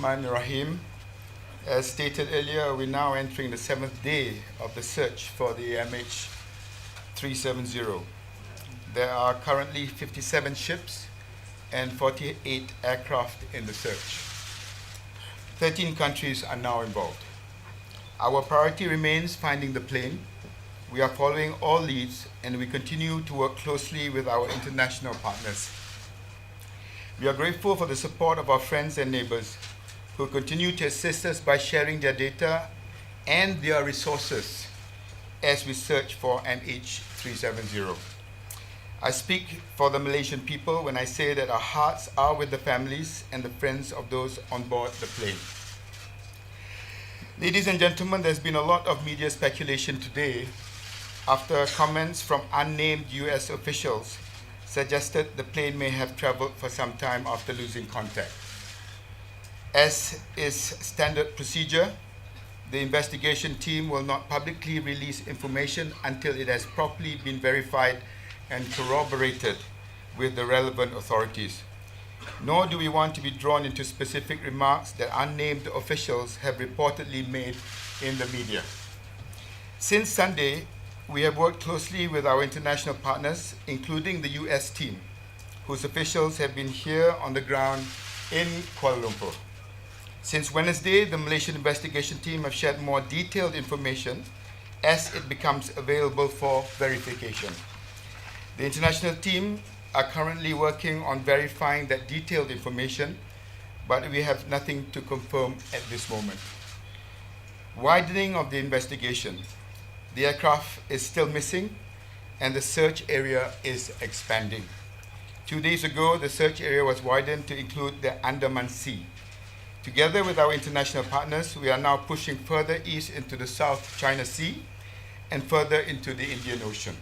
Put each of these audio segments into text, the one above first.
Bismillahirrahmanirrahim. As stated earlier, we're now entering the 7th day of the search for the MH370. There are currently 57 ships and 48 aircraft in the search. 13 countries are now involved. Our priority remains finding the plane. We are following all leads, and we continue to work closely with our international partners. We are grateful for the support of our friends and neighbors who continue to assist us by sharing their data and their resources as we search for MH370. I speak for the Malaysian people when I say that our hearts are with the families and the friends of those on board the plane. Ladies and gentlemen, there's been a lot of media speculation today after comments from unnamed US officials suggested the plane may have traveled for some time after losing contact. As is standard procedure, the investigation team will not publicly release information until it has properly been verified and corroborated with the relevant authorities. Nor do we want to be drawn into specific remarks that unnamed officials have reportedly made in the media. Since Sunday, we have worked closely with our international partners, including the US team, whose officials have been here on the ground in Kuala Lumpur. Since Wednesday, the Malaysian investigation team have shared more detailed information as it becomes available for verification. The international team are currently working on verifying that detailed information, but we have nothing to confirm at this moment. Widening of the investigation. The aircraft is still missing, and the search area is expanding. 2 days ago, the search area was widened to include the Andaman Sea. Together with our international partners, we are now pushing further east into the South China Sea and further into the Indian Ocean.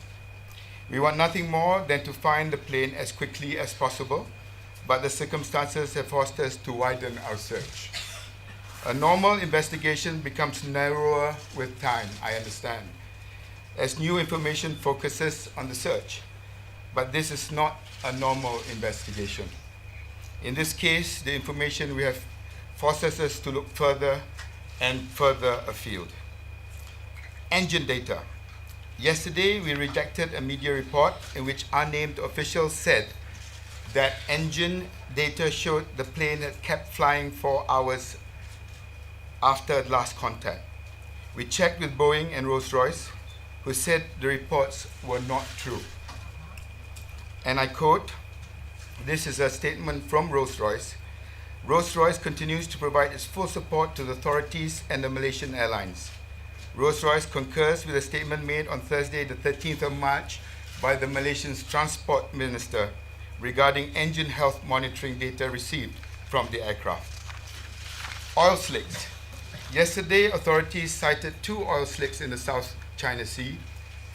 We want nothing more than to find the plane as quickly as possible, but the circumstances have forced us to widen our search. A normal investigation becomes narrower with time, I understand, as new information focuses on the search. But this is not a normal investigation. In this case, the information we have forces us to look further and further afield. Engine data. Yesterday, we rejected a media report in which unnamed officials said that engine data showed the plane had kept flying for hours after last contact. We checked with Boeing and Rolls-Royce, who said the reports were not true. And I quote, this is a statement from Rolls-Royce. Rolls-Royce continues to provide its full support to the authorities and the Malaysian Airlines. Rolls-Royce concurs with a statement made on Thursday, the 13th of March, by the Malaysian Transport Minister regarding engine health monitoring data received from the aircraft. Oil slicks. Yesterday, authorities cited 2 oil slicks in the South China Sea,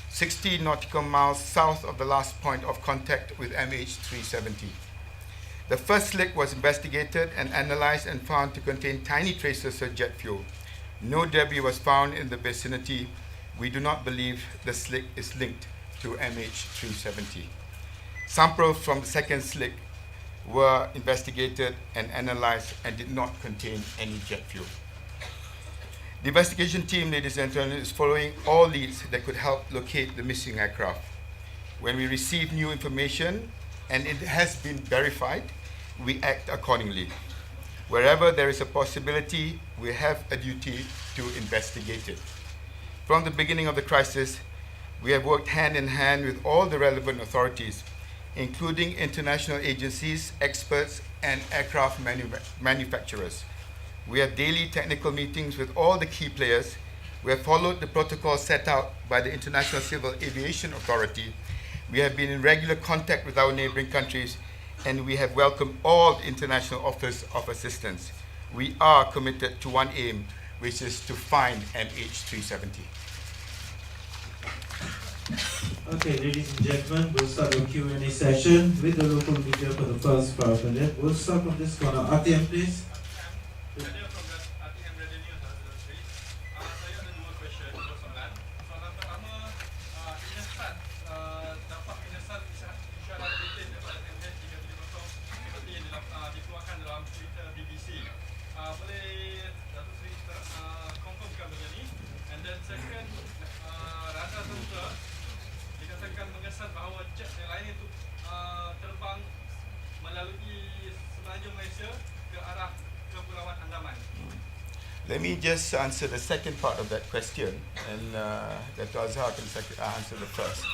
60 nautical miles south of the last point of contact with MH370. The first slick was investigated and analyzed and found to contain tiny traces of jet fuel. No debris was found in the vicinity. We do not believe the slick is linked to MH370. Samples from the second slick were investigated and analyzed and did not contain any jet fuel. The investigation team, ladies and gentlemen, is following all leads that could help locate the missing aircraft. When we receive new information and it has been verified, we act accordingly. Wherever there is a possibility, we have a duty to investigate it. From the beginning of the crisis, we have worked hand in hand with all the relevant authorities, including international agencies, experts, and aircraft manufacturers. We have daily technical meetings with all the key players. We have followed the protocol set out by the International Civil Aviation Authority. We have been in regular contact with our neighboring countries, and we have welcomed all international offers of assistance. We are committed to one aim, which is to find MH370. Okay, ladies and gentlemen, we'll start the Q&A session with the local media for the first 5 minutes. We'll start from this corner. ATM, please. Let me just answer the second part of that question, and Dr. Azhar can answer the first.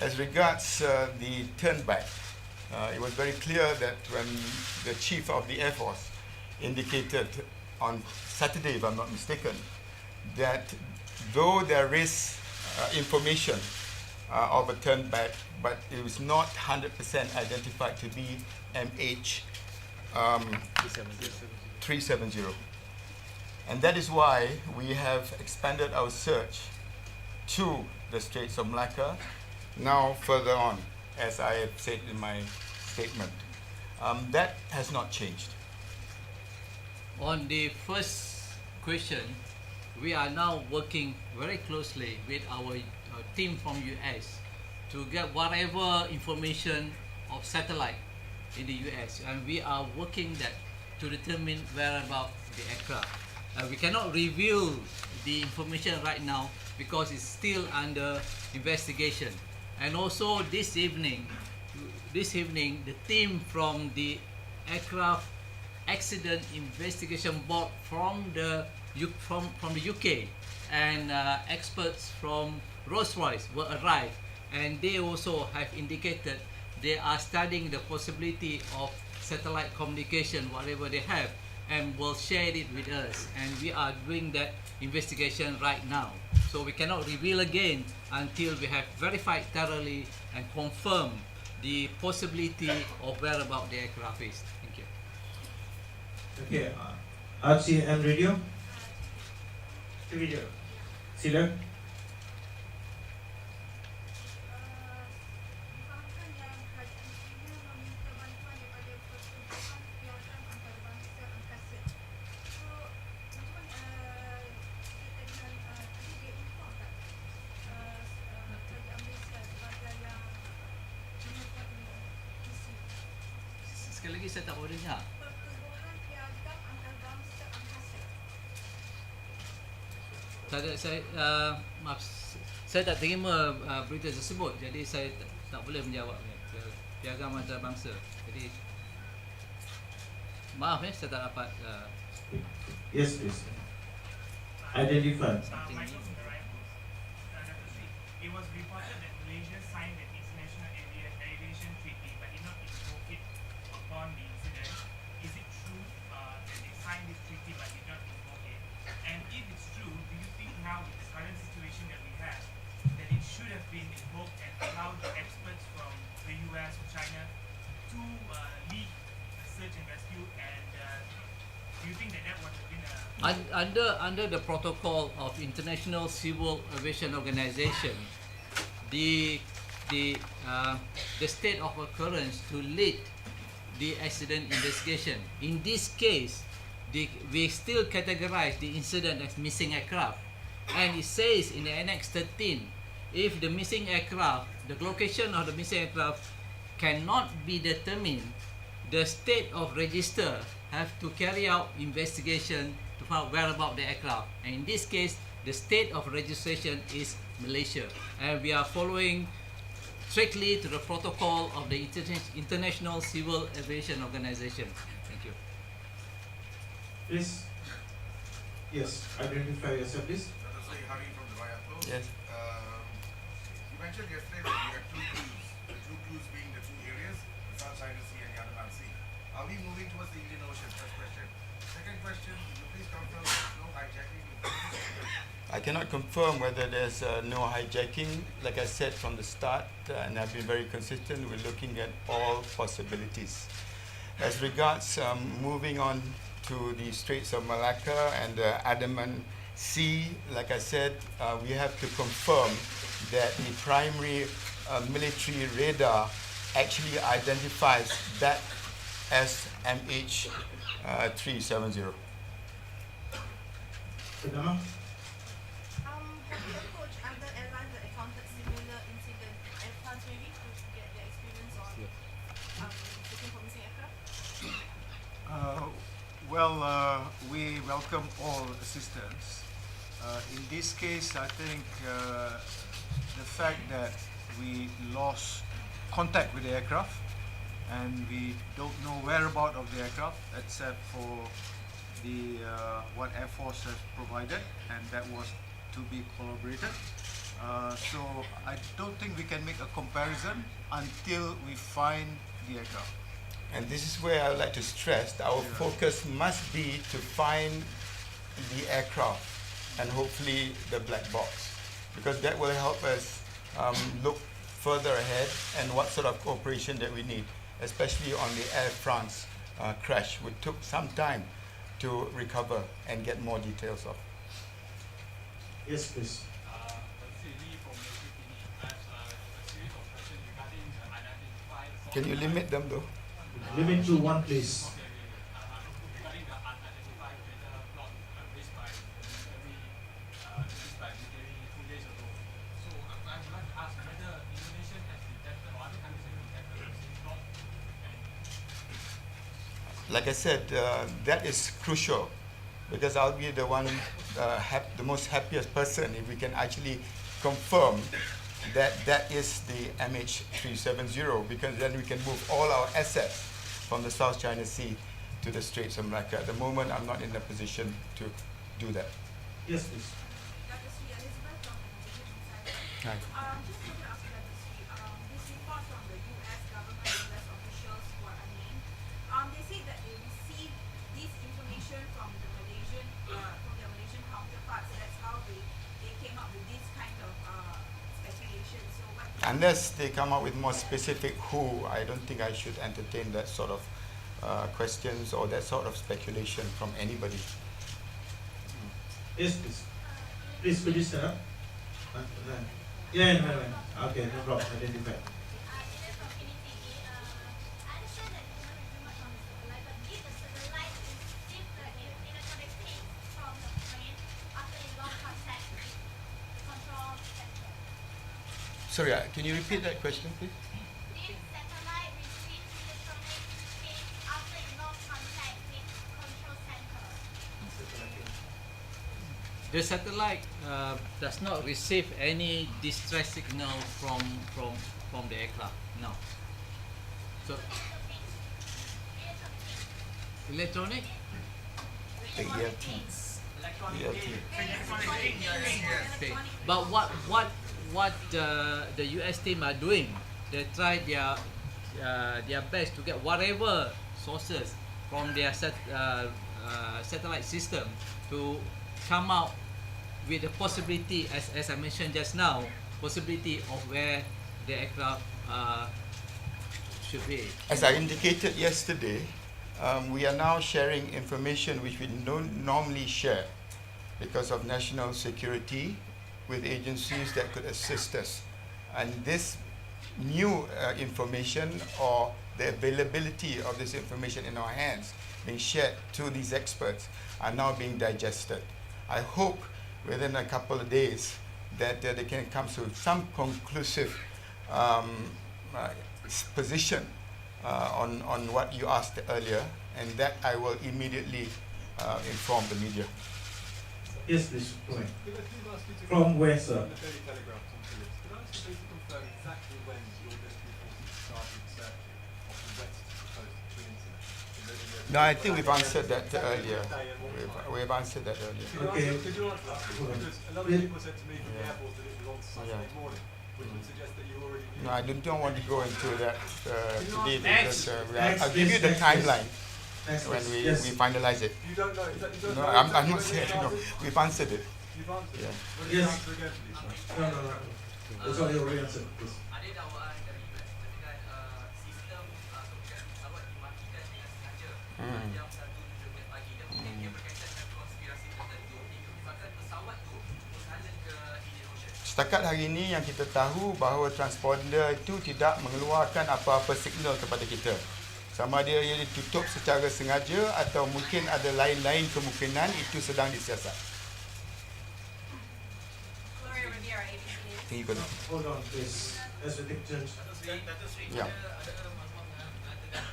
As regards the turn back, it was very clear that when the Chief of the Air Force indicated on Saturday, if I'm not mistaken, that though there is information of a turn back, but it was not 100% identified to be MH 370. And that is why we have expanded our search to the Straits of Malacca, now further on, as I have said in my statement. That has not changed. On the first question, we are now working very closely with our team from US to get whatever information of satellite in the US, and we are working that to determine whereabouts the aircraft. We cannot reveal the information right now because it's still under investigation. And also this evening, the team from the Aircraft Accident Investigation Board from the UK and experts from Rolls-Royce will arrive, and they also have indicated they are studying the possibility of satellite communication, whatever they have, and will share it with us. And we are doing that investigation right now. So we cannot reveal again until we have verified thoroughly and confirmed the possibility of whereabouts the aircraft is. Thank you. Okay, RCM Radio. Radio. Sila. Sekali lagi saya tak boleh dengar. Maaf, saya tak terima berita tersebut, jadi saya tak boleh menjawabnya. Piagam antarabangsa. Jadi maaf saya tak dapat. Yes, please. Identify. It was reported that Malaysia signed the International Aviation Treaty but did not invoke it upon the incident. Is it true that they signed this treaty but did not invoke it? And if it's true, do you think now with the current situation that we have, that it should have been invoked and allowed the experts from the US or China to lead the search and rescue? And do you think that that would have been Under the protocol of International Civil Aviation Organization, the state of occurrence to lead the accident investigation. In this case, we still categorize the incident as missing aircraft, and it says in the Annex 13, if the missing aircraft, the location of the missing aircraft cannot be determined, the state of register have to carry out investigation to find out whereabouts the aircraft. And in this case, the state of registration is Malaysia, and we are following strictly to the protocol of the International Civil Aviation Organization. Thank you. Please. Yes, identify yourself, please. Hari from the Raya Close. Yes. You mentioned yesterday that you had two clues. The two clues being the two areas, the South China Sea and the Andaman Sea. Are we moving towards the Indian Ocean? First question. Second question, will you please confirm there's no hijacking? I cannot confirm whether there's no hijacking. Like I said from the start, and I've been very consistent, we're looking at all possibilities. As regards moving on to the Straits of Malacca and the Andaman Sea, like I said, we have to confirm that the primary military radar actually identifies that as MH 370. Perdana. Have you approached other airlines that encountered similar incident aircraft maybe to get their experience on looking for missing aircraft? We welcome all assistance. In this case, I think the fact that we lost contact with the aircraft and we don't know whereabouts of the aircraft except for the what Air Force has provided, and that was to be corroborated. So I don't think we can make a comparison until we find the aircraft. And this is where I would like to stress that our focus must be to find the aircraft and hopefully the black box, because that will help us look further ahead and what sort of cooperation that we need, especially on the Air France crash, which took some time to recover and get more details of. Yes, please. Can you limit them though? Limit to one, please. Regarding the unidentified data plot raised by military 2 days ago. So I would like to ask whether Indonesia has detected or other countries have detected the same plot. Like I said, that is crucial, because I'll be the one, the most happiest person if we can actually confirm that that is the MH370, because then we can move all our assets from the South China Sea to the Straits of Malacca. At the moment, I'm not in a position to do that. Yes, please. Dr. Sri, Elizabeth from the Insider. Hi. Just wanted to ask Dr. Sri, this report from the US government, US officials who are unnamed, they say that they received this information from the Malaysian, from their Malaysian counterparts. That's how they came up with this kind of speculation. So what? Unless they come up with more specific who, I don't think I should entertain that sort of questions or that sort of speculation from anybody. Yes, please. Please, could you stand up? Yeah, no. Okay, no problem. Identify. Sorry, can you repeat that question, please? Did satellite receive electronic ping after it lost contact with control center? The satellite does not receive any distress signal from the aircraft. No. So electronic. The ELT. ELT. Okay. But what the US team are doing, they try their best to get whatever sources from their satellite system to come out with the possibility, as I mentioned just now, possibility of where the aircraft should be. As I indicated yesterday, we are now sharing information which we don't normally share because of national security with agencies that could assist us. And this new information, or the availability of this information in our hands being shared to these experts, are now being digested. I hope within a couple of days that they can come to some conclusive position on what you asked earlier, and that I will immediately inform the media. Yes, please. Go ahead. From where, sir? The Daily Telegraph on Phillips. Could I ask you to confirm exactly when your military forces started searching off the west coast of Twin Inlet? No, I think we've answered that earlier. We've answered that earlier. Okay. Could you answer that? Because a lot of people said to me from the airport that it was on Saturday morning, which would suggest that you already knew. No, I don't want to go into that today, Next, because I'll give you the next, timeline Next, when we yes. finalize it. You don't know. You don't No, know I'm exactly not when saying, they no, started? we've answered it. You've answered. Yeah. Will you Yes. answer again, please? No. That's all you already answered, please. Ada dakwaan dari US dengan sistem kemudian pesawat dimatikan dengan sengaja jam 1.17 pagi dan mungkin dia berkaitan dengan konspirasi tertentu hingga menyebabkan pesawat tu terhalang ke Indian Ocean. Setakat hari ini yang kita tahu bahawa transponder itu tidak mengeluarkan apa-apa signal kepada kita. Sama ada ia ditutup secara sengaja atau mungkin ada lain-lain kemungkinan itu sedang disiasat. Gloria Rivera, ABC News. Tinggi kau. Hold on, please. As we take turns. Dato' Sri, Ya. ada maklumat mengatakan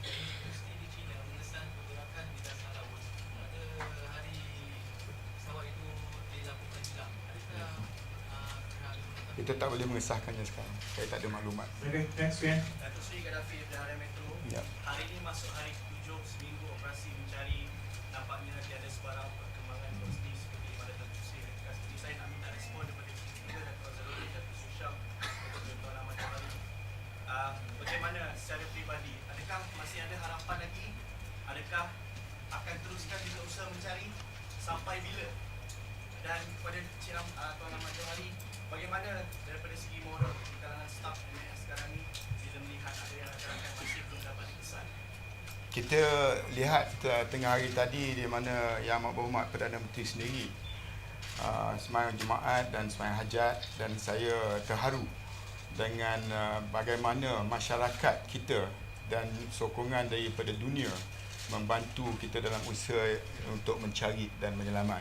universiti di China mengesan pergerakan di dasar laut pada hari pesawat itu dilakukan hilang. Adakah pihak itu Kita tak boleh mengesahkannya sekarang. Saya tak ada maklumat. Okay, next again. Dato' Sri Gaddafi dari Metro. Ya. Hari ini masuk hari ke-7 seminggu operasi mencari nampaknya tiada sebarang perkembangan positif seperti mana Datuk Seri katakan. Jadi saya nak minta respon daripada kita Datuk Azharul, Datuk Susyam, Datuk Tuan Ahmad Jawari. Bagaimana secara peribadi, adakah masih ada harapan lagi? Adakah akan teruskan juga usaha mencari sampai bila? Dan kepada Cik Tuan Ahmad Jawari, bagaimana daripada segi moral di kalangan staf MAS sekarang ni bila melihat ada yang rakan-rakan masih belum dapat dikesan? Kita lihat tengah hari tadi di mana Yang Amat Berhormat Perdana Menteri sendiri sembahyang Jumaat dan sembahyang Hajat, dan saya terharu dengan bagaimana masyarakat kita dan sokongan daripada dunia membantu kita dalam usaha untuk mencari dan menyelamat.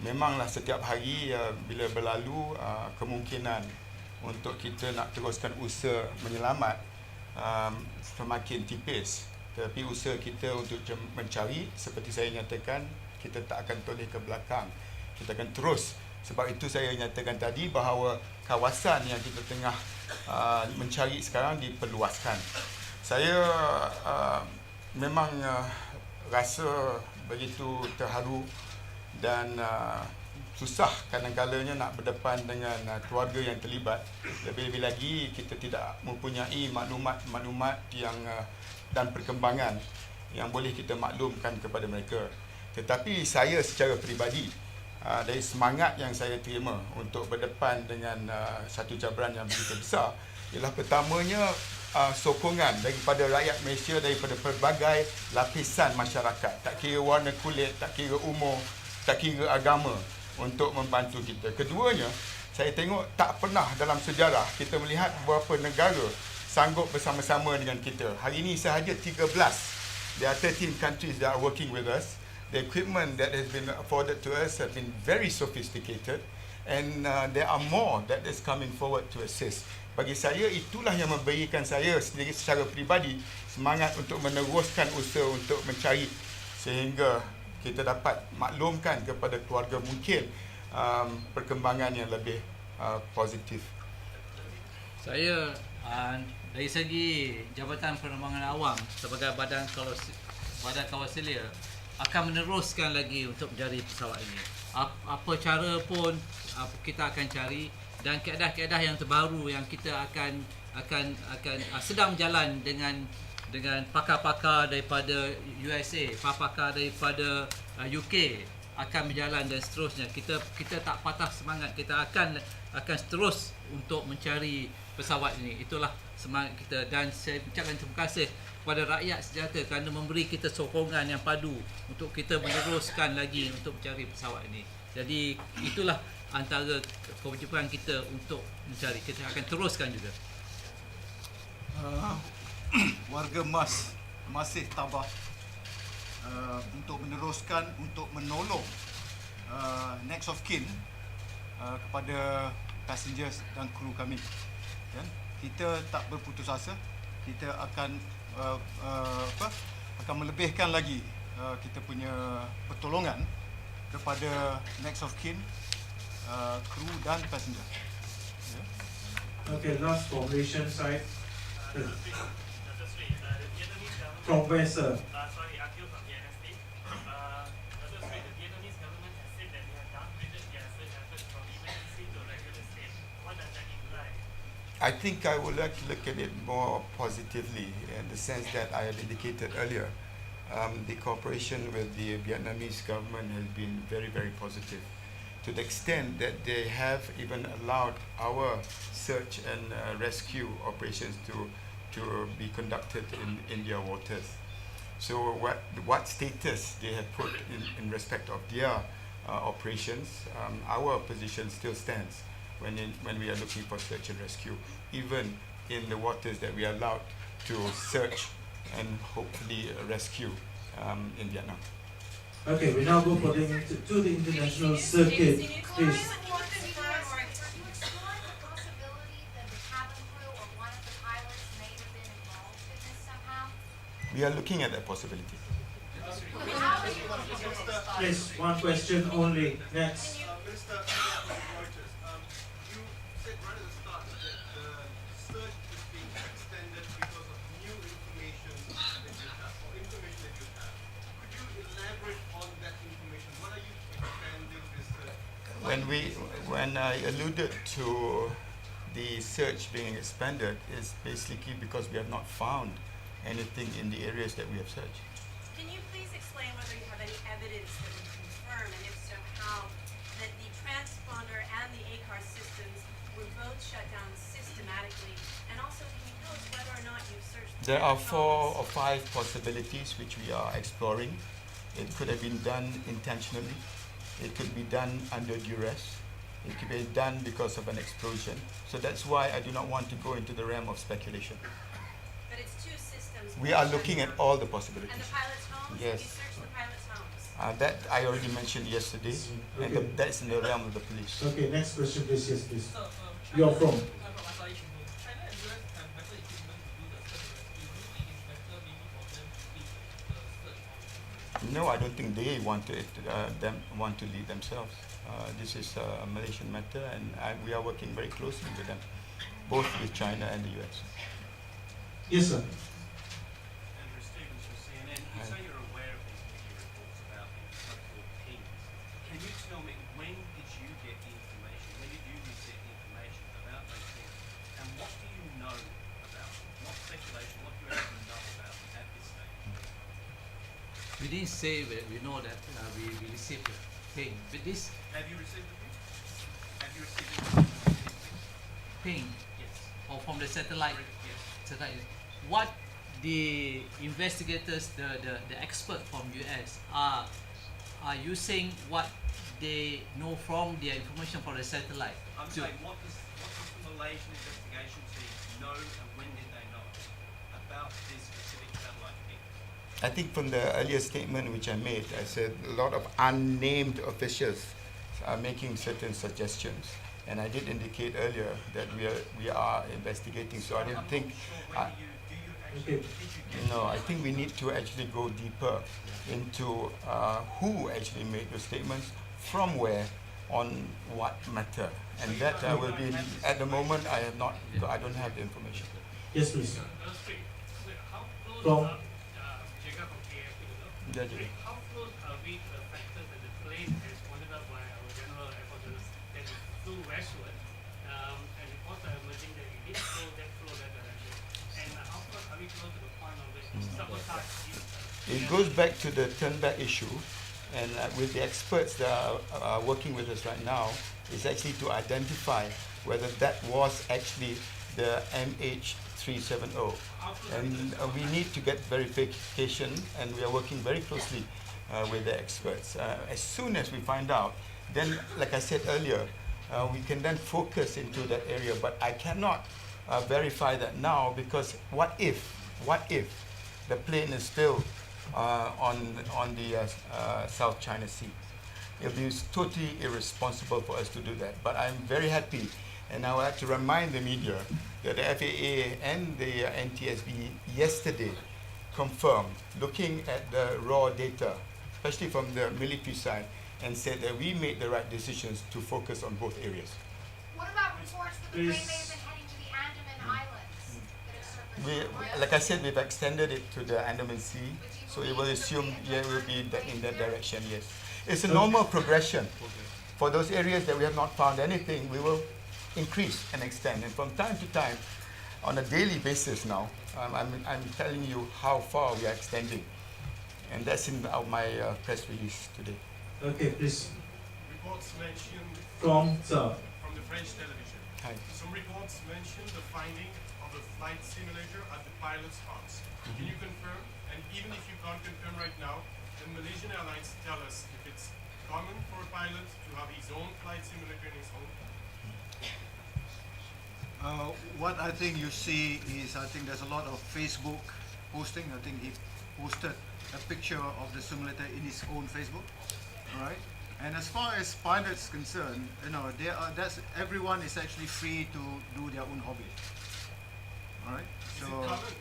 Memanglah setiap hari bila berlalu kemungkinan untuk kita nak teruskan usaha menyelamat semakin tipis. Tapi usaha kita untuk mencari, seperti saya nyatakan, kita tak akan toleh ke belakang. Kita akan terus. Sebab itu saya nyatakan tadi bahawa kawasan yang kita tengah mencari sekarang diperluaskan. Saya memang rasa begitu terharu dan susah kadang-kadangnya nak berdepan dengan keluarga yang terlibat. Lebih-lebih lagi kita tidak mempunyai maklumat yang dan perkembangan yang boleh kita maklumkan kepada mereka. Tetapi saya secara peribadi, dari semangat yang saya terima untuk berdepan dengan satu cabaran yang begitu besar, ialah pertamanya sokongan daripada rakyat Malaysia, daripada pelbagai lapisan masyarakat, tak kira warna kulit, tak kira umur, tak kira agama, untuk membantu kita. Keduanya, saya tengok tak pernah dalam sejarah kita melihat beberapa negara sanggup bersama-sama dengan kita. Hari ini sahaja 13. There are 13 countries that are working with us. The equipment that has been afforded to us have been very sophisticated, and there are more that is coming forward to assist. Bagi saya, itulah yang memberikan saya sendiri secara peribadi semangat untuk meneruskan usaha untuk mencari, sehingga kita dapat maklumkan kepada keluarga mungkin perkembangan yang lebih positif. Saya dari segi Jabatan Penerbangan Awam sebagai badan kawaselia akan meneruskan lagi untuk mencari pesawat ini. Apa cara pun kita akan cari, dan kaedah-kaedah yang terbaru yang kita akan sedang berjalan dengan pakar-pakar daripada USA, pakar daripada UK akan berjalan, dan seterusnya. Kita tak patah semangat. Kita akan terus untuk mencari pesawat ini. Itulah semangat kita, dan saya ucapkan terima kasih kepada rakyat sejahtera kerana memberi kita sokongan yang padu untuk kita meneruskan lagi untuk mencari pesawat ini. Jadi itulah antara kewajipan kita untuk mencari. Kita akan teruskan juga. Warga MAS masih tabah untuk meneruskan, untuk menolong next of kin kepada passengers dan kru kami. Kita tak berputus asa. Kita akan akan melebihkan lagi kita punya pertolongan kepada next of kin, kru dan passenger. Okay, last formulation side. Dr. Sri, the Vietnamese government... From where, sir? Sorry, Akil from the NST. Dr. Sri, the Vietnamese government has said that they have downgraded their search efforts from emergency to regular state. What does that imply? I think I would like to look at it more positively, in the sense that I had indicated earlier. The cooperation with the Vietnamese government has been very, very positive, to the extent that they have even allowed our search and rescue operations to be conducted in their waters. So what status they have put in respect of their operations, our position still stands when we are looking for search and rescue, even in the waters that we are allowed to search and hopefully rescue in Vietnam. Okay, we now go to the international circuit, please. Were you exploring the possibility that the cabin crew or one of the pilots may have been involved in this somehow? We are looking at that possibility. How are you looking at this? Please, one question only. Next. Minister, Reuters, you said right at the start that the search is being extended because of new information that you have, or information that you have. Could you elaborate When I alluded to the search being expanded, is basically because we have not found anything in the areas that we have searched. Can you please explain whether you have any evidence that would confirm, and if so, how, that the transponder and the ACAR systems were both shut down systematically? And also, can you tell us whether or not you've searched the There are electronics? 4 or 5 possibilities which we are exploring. It could have been done intentionally. It could be done under duress. It could be done because of an explosion. So that's why I do not want to go into the realm of speculation. But it's 2 systems. We are shut looking at down. all the And possibilities. the pilot's homes? Yes. Have you searched the pilot's homes? That I already mentioned yesterday, and Okay. that's in the realm of the police. Okay, next question, please. Yes, please. So, You're from? I'm from Asahi Shimbun. China and US have better equipment to do the search and rescue. Do you think it's better maybe for them to lead the search on? No, I don't think they want to want to lead themselves. This is a Malaysian matter, and we are working very closely with them, both with China and the US. Yes, sir. Andrew Stevens from CNN. You Hi. say you're aware of these media reports about the so-called pings. Can you tell me, when did you get the information? When did you receive the information about those pings? And what do you know about them? Not speculation, what do you actually know about them at this stage? We didn't say that we know that we received the ping, but this Have you received the ping? Have you received the ping? ping Yes. or from the satellite, Yes. what the investigators, the expert from US are using what they know from their information from the satellite. I'm to- saying, what does the Malaysian investigation team know, and when did they know about this specific satellite ping? I think from the earlier statement which I made, I said a lot of unnamed officials are making certain suggestions, and I did indicate earlier that we are investigating. So I I'm didn't not think. sure I- whether do you actually, Okay. did you get No, I think we need to actually go deeper into who actually made the statements, from where, on what matter, and that will be. At the moment, I don't have the information. Yes, please. How close From? are, Jacob from KFP, Yeah, Jacob. how close are we to the factors that the plane, as pointed out by our general airport journalist, that it flew westward, and reports are emerging that it did flow that direction, and how close are we close to the point of which sabotage is It goes back to the turn back issue, and with the experts that are working with us right now, is actually to identify whether that was actually the MH370. And we need to get verification, and we are working very closely with the experts. As soon as we find out, then, like I said earlier, we can then focus into that area. But I cannot verify that now, because what if the plane is still on the South China Sea? It would be totally irresponsible for us to do that. But I'm very happy, and I would like to remind the media that the FAA and the NTSB yesterday confirmed, looking at the raw data, especially from the military side, and said that we made the right decisions to focus on both areas. What about reports that the plane may Please. have been heading to the Andaman Islands? That We, have surfaced? like I said, we've extended it to the Andaman Sea, so it will assume, yeah, it will be in that direction, yes. It's a normal progression. For those areas that we have not found anything, we will increase and extend. And from time to time, on a daily basis now, I'm telling you how far we are extending. And that's in my press release today. Okay, please. Reports mentioned From, sir. from the French television. Hi. Some reports mention the finding of a flight simulator at the pilot's house. Can you confirm? And even if you can't confirm right now, then Malaysian Airlines tell us if it's common for a pilot to have his own flight simulator in his home. What I think you see is, I think there's a lot of Facebook posting. I think he posted a picture of the simulator in his own Facebook, all right? And as far as pilots concerned, everyone is actually free to do their own hobby, all right? Is it common?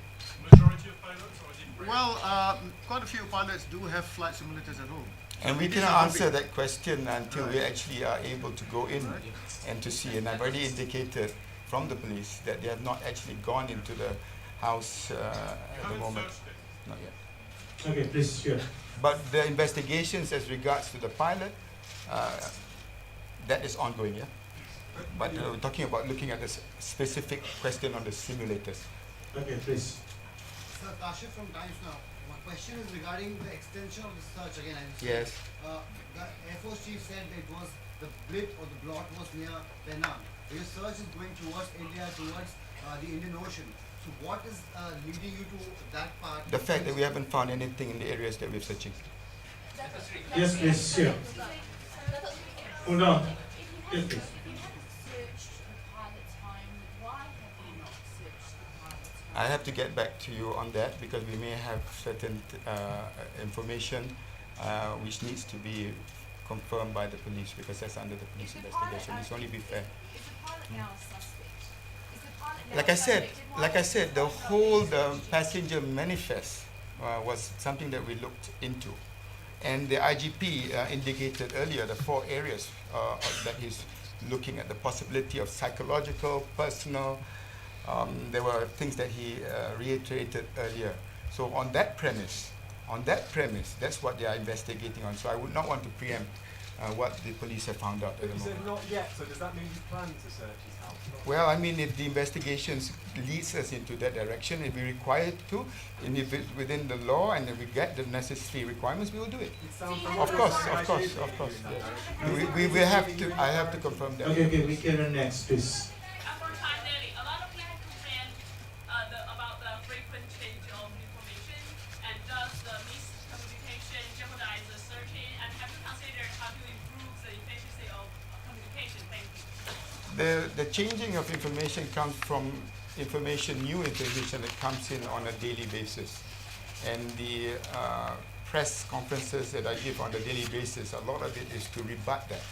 Majority of pilots, or is it rare? Well, quite a few pilots do have flight simulators at home. And we It is a cannot hobby. answer that question until we Right. actually are able to go in Right. and to see. And I've already indicated from the police that they have not actually gone into the house You at the haven't moment. searched it. Not yet. Okay, please, sure. But the investigations as regards to the pilot, that is ongoing, yeah. But we're talking about looking at this specific question on the simulators. Okay, please. Sir, Kashif from Times Now. My question is regarding the extension of the search again. Yes. The Air Force Chief said that it was the blit or the blot was near Penang. Your search is going towards India, towards the Indian Ocean. So what is leading you to that part? The fact that we haven't found anything in the areas that we're searching. Yes, please. Sure. Hold on. Yes, please. I have to get back to you on that because we may have certain information which needs to be confirmed by the police because that's under the police investigation. It's only be fair. Like I said, the whole passenger manifest was something that we looked into, and the IGP indicated earlier the 4 areas that he's looking at: the possibility of psychological, personal. There were things that he reiterated earlier. So on that premise, that's what they are investigating on. So I would not want to preempt what the police have found out at the You said moment. not yet, so does that mean you plan to search his house? Well, I mean, if the investigations leads us into that direction, if we require it to, and if it's within the law, and if we get the necessary requirements, we will do it. Of course. Yes. We will have to. I have to confirm that. Okay, we can run next, please. For Time Daily, a lot of people complain about the frequent change of information, and does the miscommunication jeopardize the searching? And have you considered how to improve the efficiency of communication? Thank you. The changing of information comes from new information that comes in on a daily basis. And the press conferences that I give on a daily basis, a lot of it is to rebut that.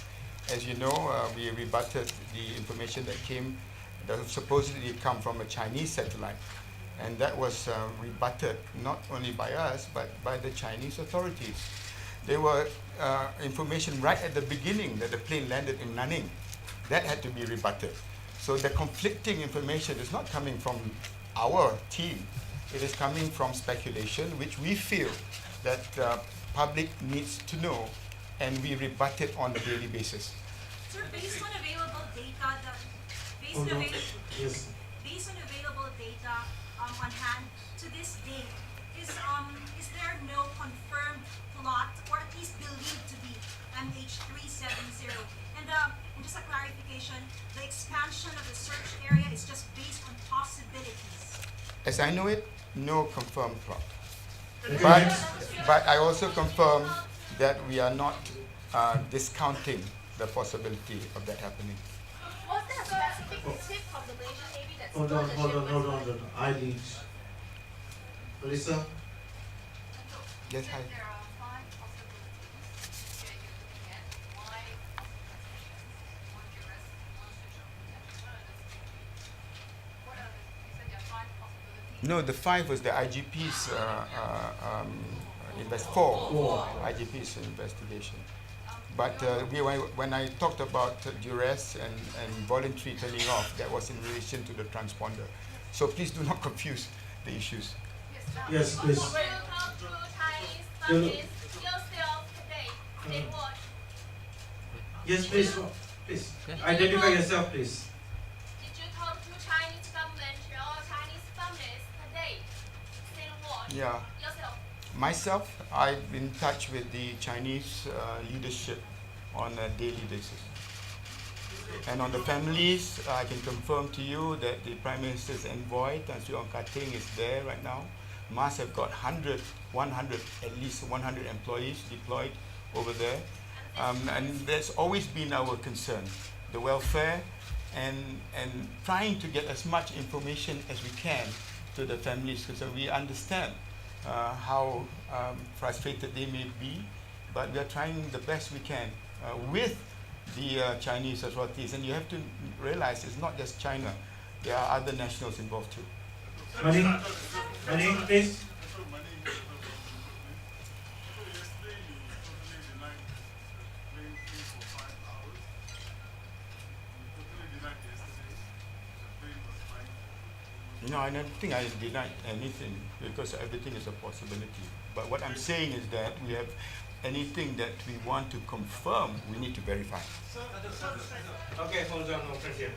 As you know, we rebutted the information that supposedly come from a Chinese satellite. And that was rebutted not only by us, but by the Chinese authorities. There were information right at the beginning that the plane landed in Nanning. That had to be rebutted. So the conflicting information is not coming from our team. It is coming from speculation, which we feel that public needs to know, and we rebut it on a daily basis. Sir, based on available data, Hold on. Yes. based on available data on hand to this date, is there no confirmed plot, or at least believed to be, MH370? And just a clarification, the expansion of the search area is just based on possibilities. As I know it, no confirmed plot. Okay. But I also confirm that we are not discounting the possibility of that happening. Was there a specific tip from the Malaysian Navy that Hold on. I need. Melissa? Yes, hi. There are 5 possibilities that you're looking at. Why investigations, one duress, one social protection. What are you said there are 5 possibilities? No, the 5 was the IGP's four IGP's investigation. But when I talked about duress and voluntary turning off, that was in relation to the transponder. So please do not confuse the issues. Yes, please. Will talk to Chinese You- families yourself today. Say what? Yes, please. Please. Identify yourself, please. Did you talk to Chinese government or Chinese families today? Say what? Yeah. Yourself. Myself, I've been in touch with the Chinese leadership on a daily basis. And on the families, I can confirm to you that the Prime Minister's envoy, Tan Sri Ong Kating, is there right now. MAS have got 100, at least 100 employees deployed over there. And that's always been our concern, the welfare and trying to get as much information as we can to the families, because we understand how frustrated they may be, but we are trying the best we can with the Chinese authorities. And you have to realize it's not just China, there are other nationals involved too. Money, please. No, I don't think I denied anything because everything is a possibility. But what I'm saying is that we have anything that we want to confirm, we need to verify. Okay, hold on, no pressure.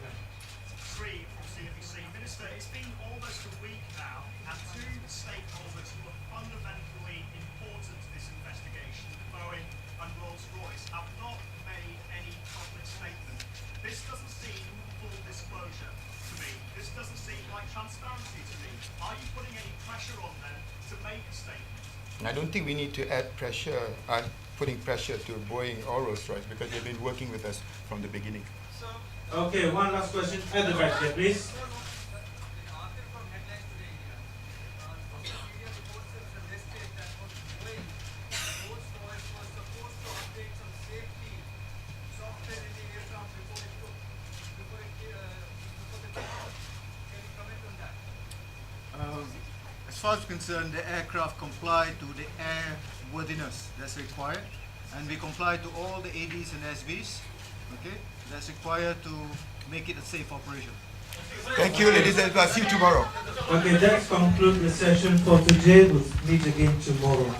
Three from CNBC. Minister, it's been almost a week now, and two stakeholders who are fundamentally important to this investigation, Boeing and Rolls-Royce, have not made any public statement. This doesn't seem full disclosure to me. This doesn't seem like transparency to me. Are you putting any pressure on them to make a statement? I don't think we need to add pressure, putting pressure to Boeing or Rolls-Royce because they've been working with us from the beginning. Okay, one last question at the back here, please. As far as concerned, the aircraft comply to the airworthiness that's required, and we comply to all the ADs and SVs, okay, that's required to make it a safe operation. Thank you, ladies and gentlemen. See you tomorrow. Okay, that concludes the session for today. We'll meet again tomorrow.